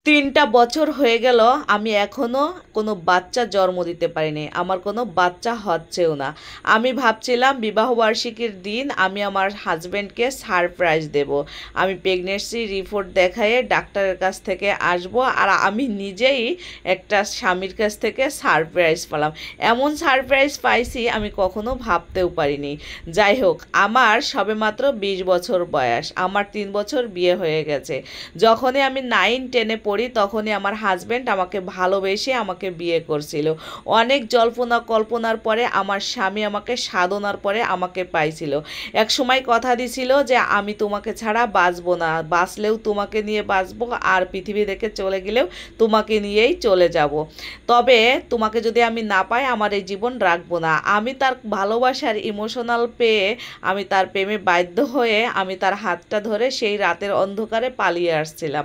3টা বছর হয়ে গেল আমি এখনো কোনো বাচ্চা জন্ম দিতে পারিনি। আমার কোনো বাচ্চা হচ্ছেও না। আমি ভাবছিলাম বিবাহবার্ষিকীর দিন আমি আমার হাজব্যান্ডকে সারপ্রাইজ দেব। আমি প্রেগনেন্সি রিপোর্ট দেখায়ে ডাক্তারের কাছ থেকে আসব, আর আমি নিজেই একটা স্বামীর কাছ থেকে সারপ্রাইজ পেলাম। এমন সারপ্রাইজ পাইছি আমি কখনো ভাবতেও পারিনি। যাই হোক, আমার সবেমাত্র 20 বছর বয়স। আমার 3 বছর বিয়ে হয়ে গেছে। যখনই আমি 9-10-এ পড়ি তখনই আমার হাজব্যান্ড আমাকে ভালোবেসে আমাকে বিয়ে করছিল। অনেক জল্পনা কল্পনার পরে আমার স্বামী আমাকে সাধনার পরে আমাকে পাইছিল। এক সময় কথা দিছিল যে আমি তোমাকে ছাড়া বাঁচবো না, বাঁচলেও তোমাকে নিয়ে বাঁচবো, আর পৃথিবী থেকে চলে গেলেও তোমাকে নিয়েই চলে যাব। তবে তোমাকে যদি আমি না পাই আমার এই জীবন রাখবো না। আমি তার ভালোবাসার ইমোশনাল পেয়ে আমি তার প্রেমে বাধ্য হয়ে আমি তার হাতটা ধরে সেই রাতের অন্ধকারে পালিয়ে আসছিলাম।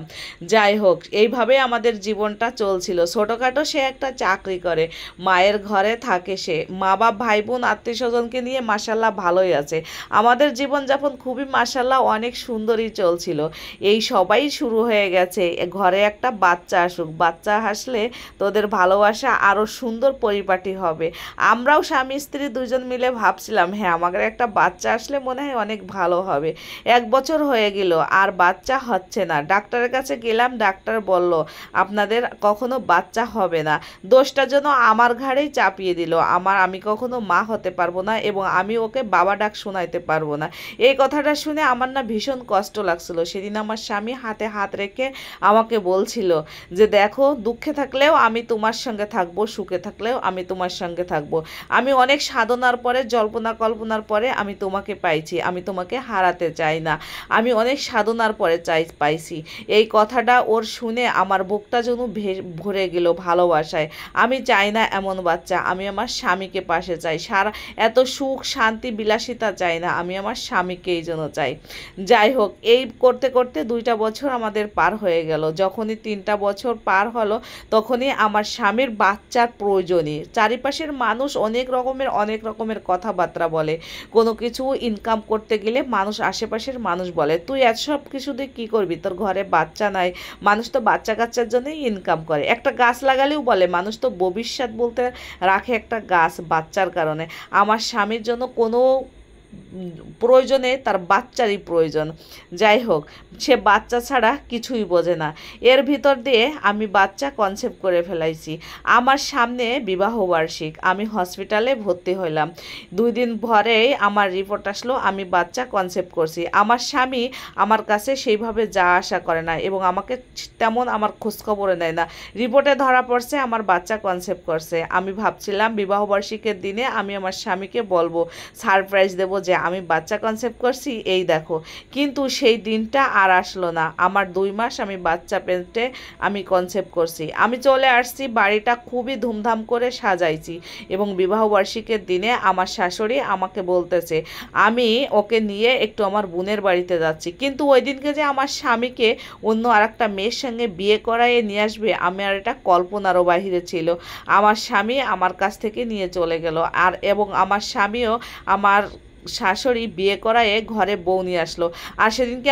যাই হোক, এইভাবে আমাদের জীবনটা চলছিল। ছোটোখাটো সে একটা চাকরি করে, মায়ের ঘরে থাকে সে, মা বাপ ভাই বোন আত্মীয় স্বজনকে নিয়ে মাসাল্লাহ ভালোই আছে। আমাদের জীবনযাপন খুবই মাসাল্লাহ অনেক সুন্দরই চলছিল। এই সবাই শুরু হয়ে গেছে ঘরে একটা বাচ্চা আসুক, বাচ্চা আসলে তোদের ভালোবাসা আরও সুন্দর পরিপাটি হবে। আমরাও স্বামী স্ত্রী দুজন মিলে ভাবছিলাম হ্যাঁ আমাদের একটা বাচ্চা আসলে মনে হয় অনেক ভালো হবে। 1 বছর হয়ে গেল আর বাচ্চা হচ্ছে না। ডাক্তারের কাছে গেলাম, ডাক্তার বলল আপনাদের কখনো বাচ্চা হবে না। দোষটা যেন আমার ঘাড়েই চাপিয়ে দিল। আমি কখনো মা হতে পারবো না এবং আমি ওকে বাবা ডাক শোনাইতে পারবো না। এই কথাটা শুনে আমার না ভীষণ কষ্ট লাগছিল। সেদিন আমার স্বামী হাতে হাত রেখে আমাকে বলছিল যে দেখো, দুঃখে থাকলেও আমি তোমার সঙ্গে থাকবো, সুখে থাকলেও আমি তোমার সঙ্গে থাকবো। আমি অনেক সাধনার পরে জল্পনা কল্পনার পরে আমি তোমাকে পাইছি, আমি তোমাকে হারাতে চাই না। আমি অনেক সাধনার পরে পাইছি। এই কথাটা ওর শুনে আমার বুকটা যেন ভরে গেল ভালোবাসায়। আমি চাই না এমন বাচ্চা, আমি আমার স্বামীকে পাশে চাই। সারা এত সুখ শান্তি বিলাসিতা চাই না, আমি আমার স্বামীকে এই জন্য চাই। যাই হোক, এই করতে করতে 2টা বছর আমাদের পার হয়ে গেল। যখনই 3টা বছর পার হলো তখনই আমার স্বামীর বাচ্চার প্রয়োজনই। চারিপাশের মানুষ অনেক রকমের কথাবার্তা বলে। কোনো কিছু ইনকাম করতে গেলে মানুষ, আশেপাশের মানুষ বলে তুই এসব কিছু দিয়ে কী করবি, তোর ঘরে বাচ্চা নাই। মানুষ তো বাচ্চা কাচ্চার জন্যই ইনকাম করে। একটা গাছ লাগালেও বলে মানুষ তো ভবিষ্যৎ বলতে রাখে একটা গাছ বাচ্চার কারণে। আমার স্বামীর জন্য কোনো প্রয়োজনে তার বাচ্চারই প্রয়োজন। যাই হোক, সে বাচ্চা ছাড়া কিছুই বোঝে না। এর ভিতর দিয়ে আমি বাচ্চা কনসেপ্ট করে ফেলাইছি। আমার সামনে বিবাহবার্ষিক, আমি হসপিটালে ভর্তি হইলাম। 2 দিন পরেই আমার রিপোর্ট আসলো, আমি বাচ্চা কনসেপ্ট করছি। আমার স্বামী আমার কাছে সেইভাবে যা আশা করে না এবং আমাকে তেমন আমার খোঁজখবরে নেয় না। রিপোর্টে ধরা পড়ছে আমার বাচ্চা কনসেপ্ট করছে। আমি ভাবছিলাম বিবাহবার্ষিকের দিনে আমি আমার স্বামীকে বলবো, সারপ্রাইজ দেবো যে আমি বাচ্চা কনসেপ্ট করছি, এই দেখো। কিন্তু সেই দিনটা আর আসলো না। আমার 2 মাস আমি বাচ্চা পেটে আমি কনসেপ্ট করছি। আমি চলে আসছি, বাড়িটা খুবই ধুমধাম করে সাজাইছি এবং বিবাহবার্ষিকের দিনে আমার শাশুড়ি আমাকে বলতেছে আমি ওকে নিয়ে একটু আমার বোনের বাড়িতে যাচ্ছি। কিন্তু ওই দিনকে যে আমার স্বামীকে অন্য আরেকটা মেয়ের সঙ্গে বিয়ে করাইয়ে নিয়ে আসবে, আমার এটা কল্পনারও বাহিরে ছিল। আমার স্বামী আমার কাছ থেকে নিয়ে চলে গেল, আর এবং আমার স্বামীও আমার শাশুড়ি বিয়ে করায়ে ঘরে বউ নিয়ে আসলো। আর সেদিনকে